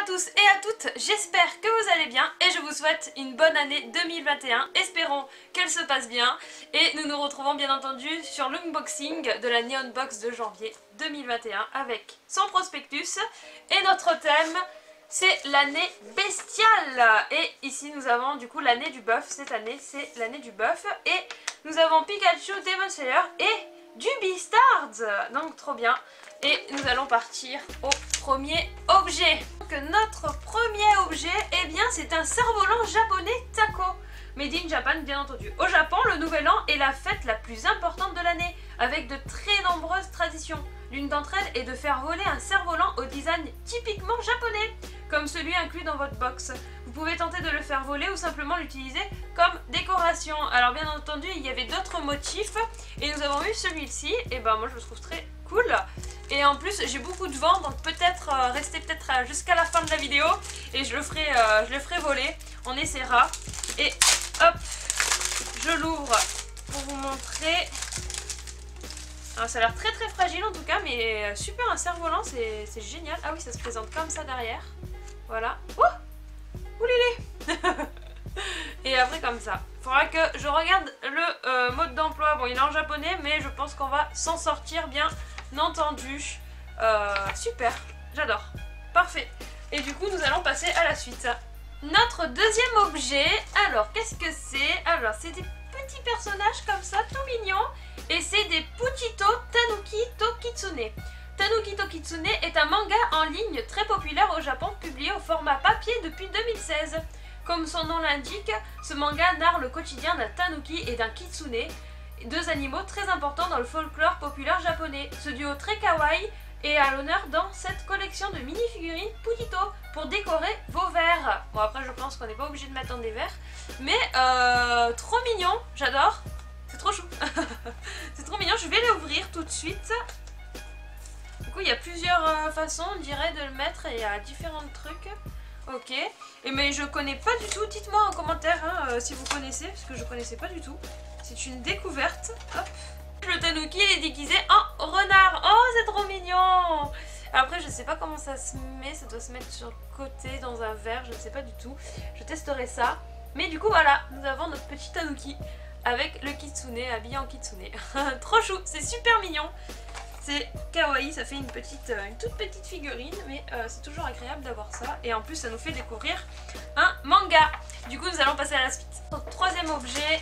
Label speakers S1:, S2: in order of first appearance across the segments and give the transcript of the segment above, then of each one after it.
S1: tous et à toutes, j'espère que vous allez bien et je vous souhaite une bonne année 2021. Espérons qu'elle se passe bien et nous nous retrouvons bien entendu sur l'unboxing de la Neon Box de janvier 2021 avec son prospectus et notre thème c'est l'année bestiale. Et ici nous avons du coup l'année du bœuf, cette année c'est l'année du bœuf et nous avons Pikachu, Demon Slayer et du Beastars, donc trop bien. Et nous allons partir au premier objet. Donc notre premier objet, eh bien c'est un cerf-volant japonais Taco. Made in Japan bien entendu. Au Japon, le nouvel an est la fête la plus importante de l'année, avec de très nombreuses traditions. L'une d'entre elles est de faire voler un cerf-volant au design typiquement japonais, comme celui inclus dans votre box. Vous pouvez tenter de le faire voler ou simplement l'utiliser comme décoration. Alors bien entendu, il y avait d'autres motifs et nous avons eu celui-ci, et ben moi je le trouve très cool. Et en plus j'ai beaucoup de vent, donc peut-être restez peut-être jusqu'à la fin de la vidéo et je le ferai voler, on essaiera. Et hop, je l'ouvre pour vous montrer. Alors, ça a l'air très très fragile en tout cas, mais super, un cerf-volant, c'est génial. Ah oui, ça se présente comme ça derrière, voilà. Ouh l'île. Et après comme ça. Il faudra que je regarde le mode d'emploi. Bon, il est en japonais, mais je pense qu'on va s'en sortir bien entendu. Super, j'adore. Parfait. Et du coup, nous allons passer à la suite. Notre deuxième objet, alors qu'est-ce que c'est? Alors, c'est des petits personnages comme ça, tout mignons. Et c'est des Puchito Tanuki to Kitsune. Tanuki to Kitsune est un manga en ligne très populaire au Japon, publié au format papier depuis 2016. Comme son nom l'indique, ce manga narre le quotidien d'un tanuki et d'un kitsune, deux animaux très importants dans le folklore populaire japonais. Ce duo très kawaii est à l'honneur dans cette collection de mini-figurines Puchito pour décorer vos verres. Bon, après je pense qu'on n'est pas obligé de mettre dans des verres, mais trop mignon, j'adore, c'est trop chou. C'est trop mignon, je vais l'ouvrir tout de suite. Du coup il y a plusieurs façons on dirait de le mettre et il y a différents trucs. Ok, et mais je connais pas du tout, dites-moi en commentaire si vous connaissez, parce que je connaissais pas du tout. C'est une découverte. Hop. Le tanuki est déguisé en renard. Oh, c'est trop mignon. Après je sais pas comment ça se met, ça doit se mettre sur le côté dans un verre, je ne sais pas du tout. Je testerai ça. Mais du coup voilà, nous avons notre petit tanuki avec le kitsune, habillé en kitsune. Trop chou, c'est super mignon. C'est kawaii, ça fait une toute petite figurine, mais c'est toujours agréable d'avoir ça. Et en plus, ça nous fait découvrir un manga. Du coup, nous allons passer à la suite. Notre troisième objet.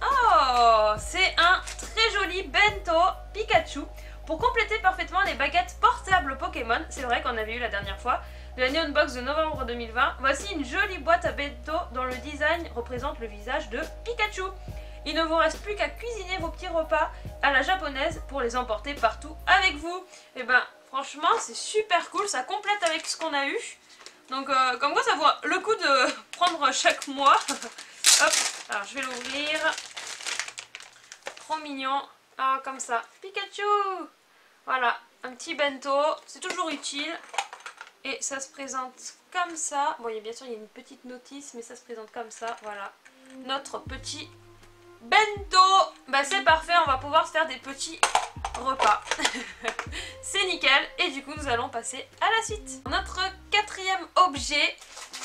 S1: Oh, c'est un très joli bento Pikachu. Pour compléter parfaitement les baguettes portables Pokémon, c'est vrai qu'on avait eu la dernière fois, de la Neon Box de novembre 2020, voici une jolie boîte à bento dont le design représente le visage de Pikachu. Il ne vous reste plus qu'à cuisiner vos petits repas à la japonaise pour les emporter partout avec vous. Et ben franchement c'est super cool, ça complète avec ce qu'on a eu. Donc comme quoi ça vaut le coup de prendre chaque mois. Hop, alors je vais l'ouvrir. Trop mignon. Ah comme ça. Pikachu. Voilà, un petit bento, c'est toujours utile. Et ça se présente comme ça. Bon bien sûr il y a une petite notice mais ça se présente comme ça. Voilà, notre petit bento, bah c'est parfait, on va pouvoir se faire des petits repas. C'est nickel. Et du coup nous allons passer à la suite. Notre quatrième objet,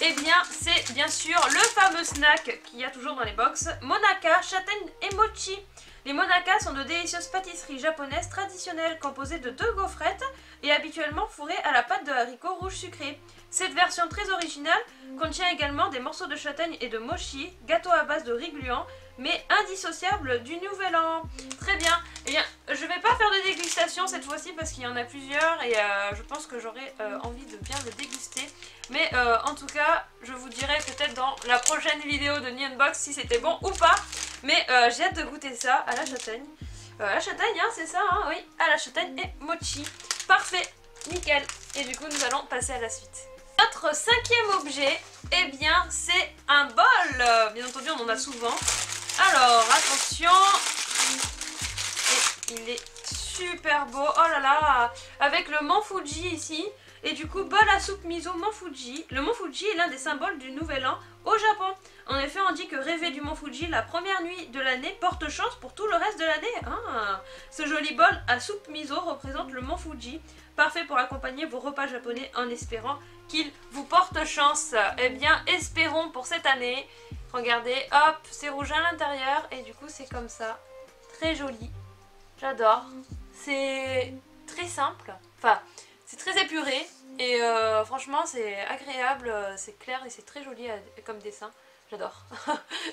S1: eh bien c'est bien sûr le fameux snack qu'il y a toujours dans les box, Monaka, châtaigne et mochi. Les Monaka sont de délicieuses pâtisseries japonaises traditionnelles composées de 2 gaufrettes et habituellement fourrées à la pâte de haricots rouges sucrés. Cette version très originale contient également des morceaux de châtaigne et de mochi, gâteau à base de riz gluant, mais indissociable du nouvel an. Très bien. Eh bien, je vais pas faire de dégustation cette fois-ci parce qu'il y en a plusieurs et je pense que j'aurai envie de bien le déguster. Mais en tout cas, je vous dirai peut-être dans la prochaine vidéo de Neon Box si c'était bon ou pas. Mais j'ai hâte de goûter ça à la châtaigne. La châtaigne, hein, c'est ça, hein, oui, à la châtaigne et mochi. Parfait, nickel. Et du coup, nous allons passer à la suite. Notre cinquième objet, eh bien, c'est un bol. Bien entendu, on en a souvent. Alors, attention. Et il est super beau. Oh là là. Avec le mont Fuji ici. Et du coup, bol à soupe miso mont Fuji. Le mont Fuji est l'un des symboles du nouvel an au Japon. En effet, on dit que rêver du mont Fuji la première nuit de l'année porte chance pour tout le reste de l'année. Ah, ce joli bol à soupe miso représente le mont Fuji, parfait pour accompagner vos repas japonais en espérant qu'il vous porte chance. Eh bien, espérons pour cette année. Regardez, hop, c'est rouge à l'intérieur et du coup c'est comme ça. Très joli. J'adore. C'est très simple. Enfin, c'est très épuré et franchement c'est agréable, c'est clair et c'est très joli comme dessin. J'adore.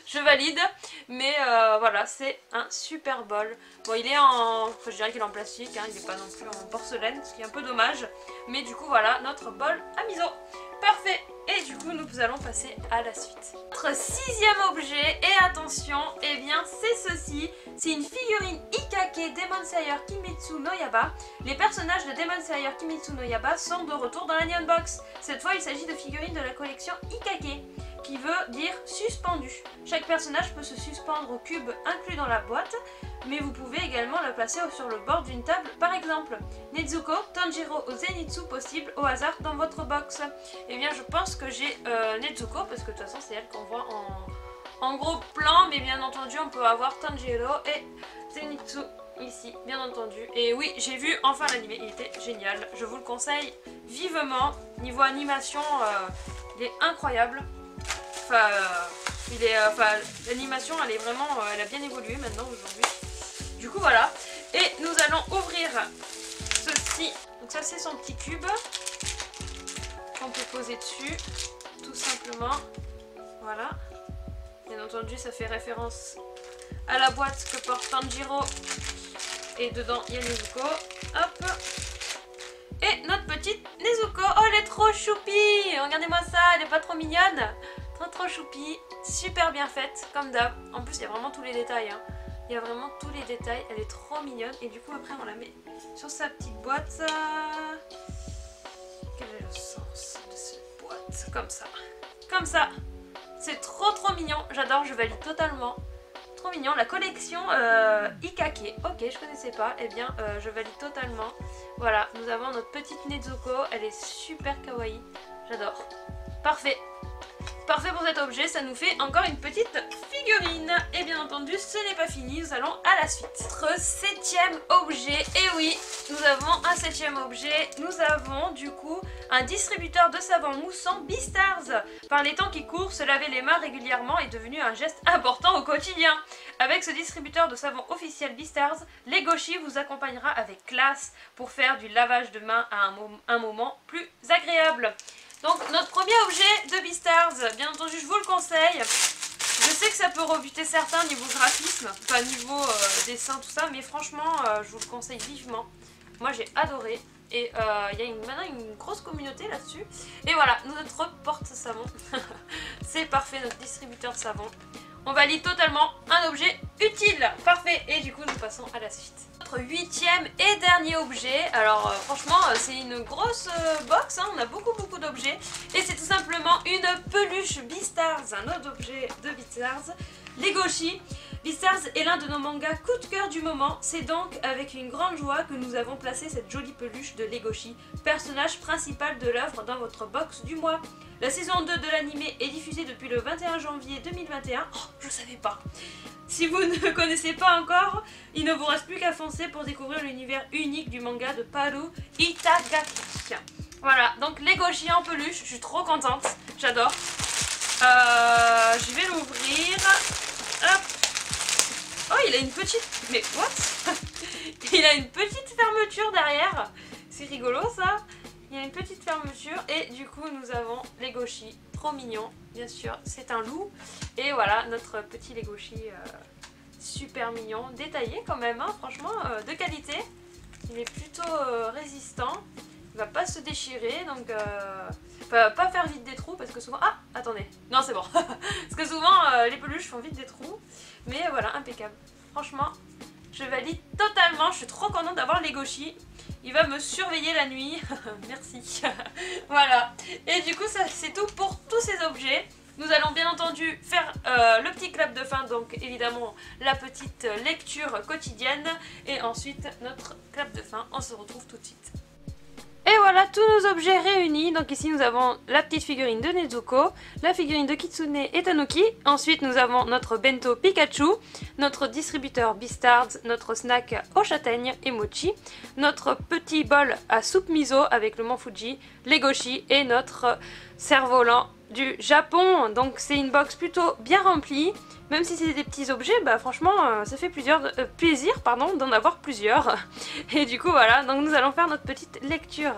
S1: Je valide. Mais voilà, c'est un super bol. Bon, il est en... Enfin, je dirais qu'il est en plastique, hein, il n'est pas non plus en porcelaine, ce qui est un peu dommage. Mais du coup, voilà, notre bol à miso. Parfait. Et du coup, nous allons passer à la suite. Notre sixième objet, et attention, eh bien, c'est ceci. C'est une figurine Ikake Demon Slayer Kimetsu no Yaiba. Les personnages de Demon Slayer Kimetsu no Yaiba sont de retour dans la Neon Box. Cette fois, il s'agit de figurines de la collection Ikake, qui veut dire suspendu. Chaque personnage peut se suspendre au cube inclus dans la boîte, mais vous pouvez également le placer sur le bord d'une table par exemple. Nezuko, Tanjiro ou Zenitsu possible au hasard dans votre box. Et bien je pense que j'ai Nezuko parce que de toute façon c'est elle qu'on voit en gros plan, mais bien entendu on peut avoir Tanjiro et Zenitsu ici bien entendu. Et oui, j'ai vu enfin l'anime, il était génial, je vous le conseille vivement. Niveau animation il est incroyable. Enfin, l'animation elle est vraiment, elle a bien évolué maintenant aujourd'hui. Du coup voilà, et nous allons ouvrir ceci. Donc ça c'est son petit cube qu'on peut poser dessus, tout simplement. Voilà. Bien entendu ça fait référence à la boîte que porte Tanjiro. Et dedans il y a Nezuko. Hop. Et notre petite Nezuko. Oh elle est trop choupie. Regardez-moi ça, elle est pas trop mignonne. Trop choupie, super bien faite, comme d'hab. En plus, il y a vraiment tous les détails. Hein. Il y a vraiment tous les détails. Elle est trop mignonne. Et du coup, après, on la met sur sa petite boîte. Quel est le sens de cette boîte? Comme ça. Comme ça. C'est trop mignon. J'adore, je valide totalement. Trop mignon. La collection Ikake. Ok, je connaissais pas. Eh bien, je valide totalement. Voilà, nous avons notre petite Nezuko. Elle est super kawaii. J'adore. Parfait. Parfait pour cet objet, ça nous fait encore une petite figurine. Et bien entendu, ce n'est pas fini, nous allons à la suite. Notre septième objet, et oui, nous avons un septième objet. Nous avons du coup un distributeur de savon moussant Beastars. Par les temps qui courent, se laver les mains régulièrement est devenu un geste important au quotidien. Avec ce distributeur de savon officiel Beastars, Legoshi vous accompagnera avec classe pour faire du lavage de mains à un moment plus agréable. Donc notre premier objet de Beastars, bien entendu je vous le conseille. Je sais que ça peut rebuter certains niveau graphisme, enfin niveau dessin tout ça, mais franchement je vous le conseille vivement. Moi j'ai adoré et il y a maintenant une grosse communauté là-dessus. Et voilà, notre porte-savon, c'est parfait, notre distributeur de savon. On valide totalement un objet utile. Parfait. Et du coup nous passons à la suite. Notre huitième et dernier objet. Alors franchement c'est une grosse box, hein. On a beaucoup d'objets. Et c'est tout simplement une peluche Beastars. Un autre objet de Beastars. Legoshi. Beastars est l'un de nos mangas coup de cœur du moment. C'est donc avec une grande joie que nous avons placé cette jolie peluche de Legoshi, personnage principal de l'œuvre, dans votre box du mois. La saison 2 de l'anime est diffusée depuis le 21 janvier 2021. Oh, je savais pas. Si vous ne connaissez pas encore, il ne vous reste plus qu'à foncer pour découvrir l'univers unique du manga de Paru Itagaki. Voilà, donc Legoshi en peluche, je suis trop contente, j'adore. Je vais l'ouvrir. Hop. Oh, il a une petite... Mais what? Il a une petite fermeture derrière. C'est rigolo ça. Il y a une petite fermeture et du coup nous avons Legoshi, trop mignon, bien sûr, c'est un loup. Et voilà notre petit Legoshi super mignon, détaillé quand même, hein, franchement de qualité. Il est plutôt résistant, il va pas se déchirer, donc pas faire vite des trous parce que souvent... Ah, attendez, non c'est bon. Parce que souvent les peluches font vite des trous, mais voilà, impeccable. Franchement, je valide totalement, je suis trop contente d'avoir Legoshi. Il va me surveiller la nuit. Merci. Voilà. Et du coup, ça c'est tout pour tous ces objets. Nous allons bien entendu faire le petit clap de fin. Donc évidemment, la petite lecture quotidienne. Et ensuite, notre clap de fin. On se retrouve tout de suite. Et voilà tous nos objets réunis. Donc ici nous avons la petite figurine de Nezuko, la figurine de Kitsune et Tanuki. Ensuite nous avons notre bento Pikachu, notre distributeur Beastards, notre snack aux châtaignes et mochi, notre petit bol à soupe miso avec le mont Fuji, les goshi et notre cerf-volant du Japon. Donc c'est une box plutôt bien remplie. Même si c'est des petits objets, bah franchement ça fait plaisir d'en avoir plusieurs. Et du coup voilà, donc nous allons faire notre petite lecture.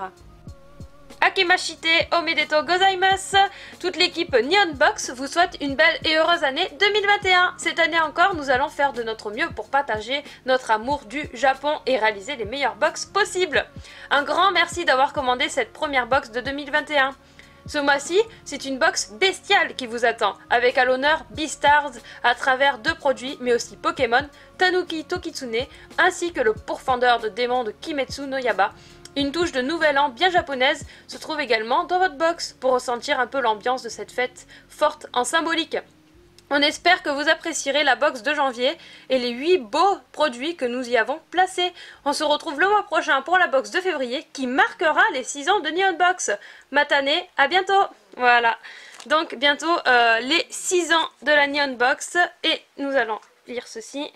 S1: Akimashite omedetou gozaimasu. Toute l'équipe Neon Box vous souhaite une belle et heureuse année 2021. Cette année encore, nous allons faire de notre mieux pour partager notre amour du Japon et réaliser les meilleures box possibles. Un grand merci d'avoir commandé cette première box de 2021. Ce mois-ci, c'est une box bestiale qui vous attend, avec à l'honneur Beastars à travers 2 produits, mais aussi Pokémon, Tanuki Tokitsune, ainsi que le pourfendeur de démons de Kimetsu no Yaiba. Une touche de nouvel an bien japonaise se trouve également dans votre box, pour ressentir un peu l'ambiance de cette fête forte en symbolique. On espère que vous apprécierez la box de janvier et les 8 beaux produits que nous y avons placés. On se retrouve le mois prochain pour la box de février qui marquera les 6 ans de Neon Box. Matane, à bientôt. Voilà, donc bientôt les 6 ans de la Neon Box et nous allons lire ceci.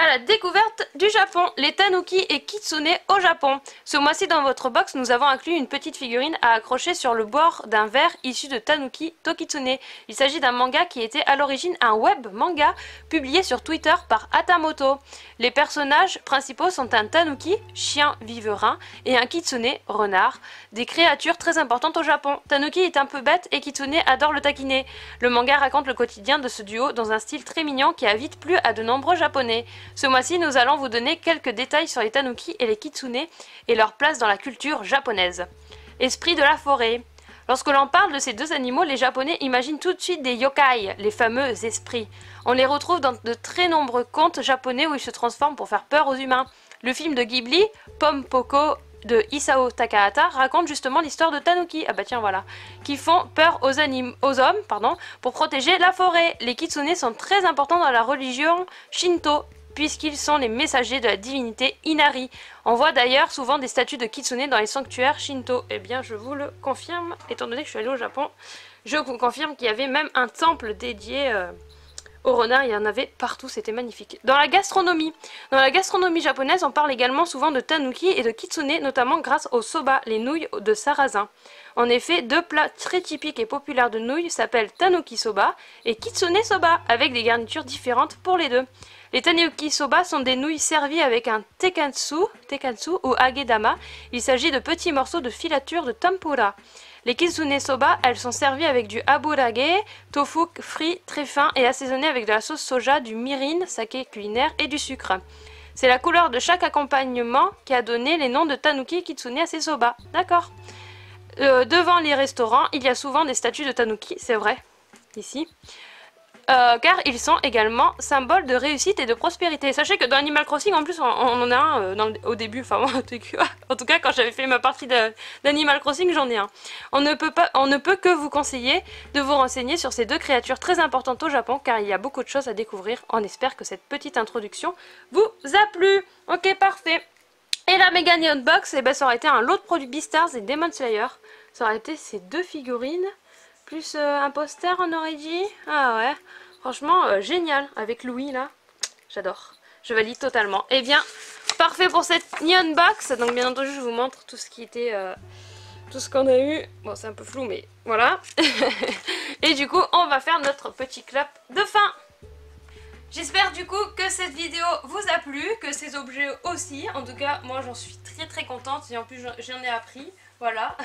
S1: À la découverte du Japon, les Tanuki et Kitsune au Japon. Ce mois-ci dans votre box, nous avons inclus une petite figurine à accrocher sur le bord d'un verre issu de Tanuki Tokitsune. Il s'agit d'un manga qui était à l'origine un web manga publié sur Twitter par Hatamoto. Les personnages principaux sont un Tanuki, chien viverin, et un Kitsune, renard, des créatures très importantes au Japon. Tanuki est un peu bête et Kitsune adore le taquiner. Le manga raconte le quotidien de ce duo dans un style très mignon qui a vite plu à de nombreux Japonais. Ce mois-ci, nous allons vous donner quelques détails sur les Tanuki et les Kitsune et leur place dans la culture japonaise. Esprit de la forêt. Lorsque l'on parle de ces 2 animaux, les Japonais imaginent tout de suite des yokai, les fameux esprits. On les retrouve dans de très nombreux contes japonais où ils se transforment pour faire peur aux humains. Le film de Ghibli, Pompoko de Isao Takahata, raconte justement l'histoire de Tanuki, ah bah tiens voilà, qui font peur aux hommes pour protéger la forêt. Les Kitsune sont très importants dans la religion Shinto, puisqu'ils sont les messagers de la divinité Inari. On voit d'ailleurs souvent des statues de Kitsune dans les sanctuaires Shinto. Eh bien, je vous le confirme, étant donné que je suis allée au Japon, je vous confirme qu'il y avait même un temple dédié au renard, il y en avait partout, c'était magnifique. Dans la gastronomie japonaise, on parle également souvent de Tanuki et de Kitsune, notamment grâce au soba, les nouilles de sarrasin. En effet, 2 plats très typiques et populaires de nouilles s'appellent Tanuki soba et Kitsune soba, avec des garnitures différentes pour les deux. Les Tanuki soba sont des nouilles servies avec un tekatsu ou agedama. Il s'agit de petits morceaux de filature de tempura. Les Kitsune soba, elles sont servies avec du aburage, tofu frit très fin et assaisonné avec de la sauce soja, du mirin, saké culinaire et du sucre. C'est la couleur de chaque accompagnement qui a donné les noms de Tanuki et Kitsune à ces soba. D'accord. Devant les restaurants, il y a souvent des statues de Tanuki, c'est vrai, ici. Car ils sont également symboles de réussite et de prospérité. Sachez que dans Animal Crossing, en plus, on en a un au début, enfin en tout cas quand j'avais fait ma partie d'Animal Crossing, j'en ai un. On ne peut que vous conseiller de vous renseigner sur ces 2 créatures très importantes au Japon, car il y a beaucoup de choses à découvrir. On espère que cette petite introduction vous a plu. Ok, parfait. Et la Mega Neon Box, eh ben, ça aurait été un lot de produits Beastars et Demon Slayer. Ça aurait été ces 2 figurines. Plus un poster, on aurait dit. Ah ouais, franchement, génial. Avec Louis, là. J'adore. Je valide totalement. Eh bien, parfait pour cette Neon Box. Donc, bien entendu, je vous montre tout ce qui était... tout ce qu'on a eu. Bon, c'est un peu flou, mais voilà. Et du coup, on va faire notre petit clap de fin. J'espère du coup que cette vidéo vous a plu, que ces objets aussi. En tout cas, moi, j'en suis très contente. Et en plus, j'en ai appris. Voilà,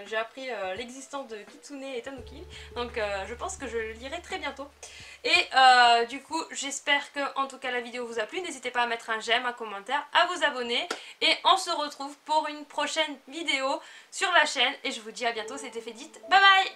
S1: j'ai appris l'existence de Kitsune et Tanuki, donc je pense que je le lirai très bientôt. Et du coup, j'espère que en tout cas la vidéo vous a plu. N'hésitez pas à mettre un j'aime, un commentaire, à vous abonner. Et on se retrouve pour une prochaine vidéo sur la chaîne. Et je vous dis à bientôt, c'était Fédite. Bye bye!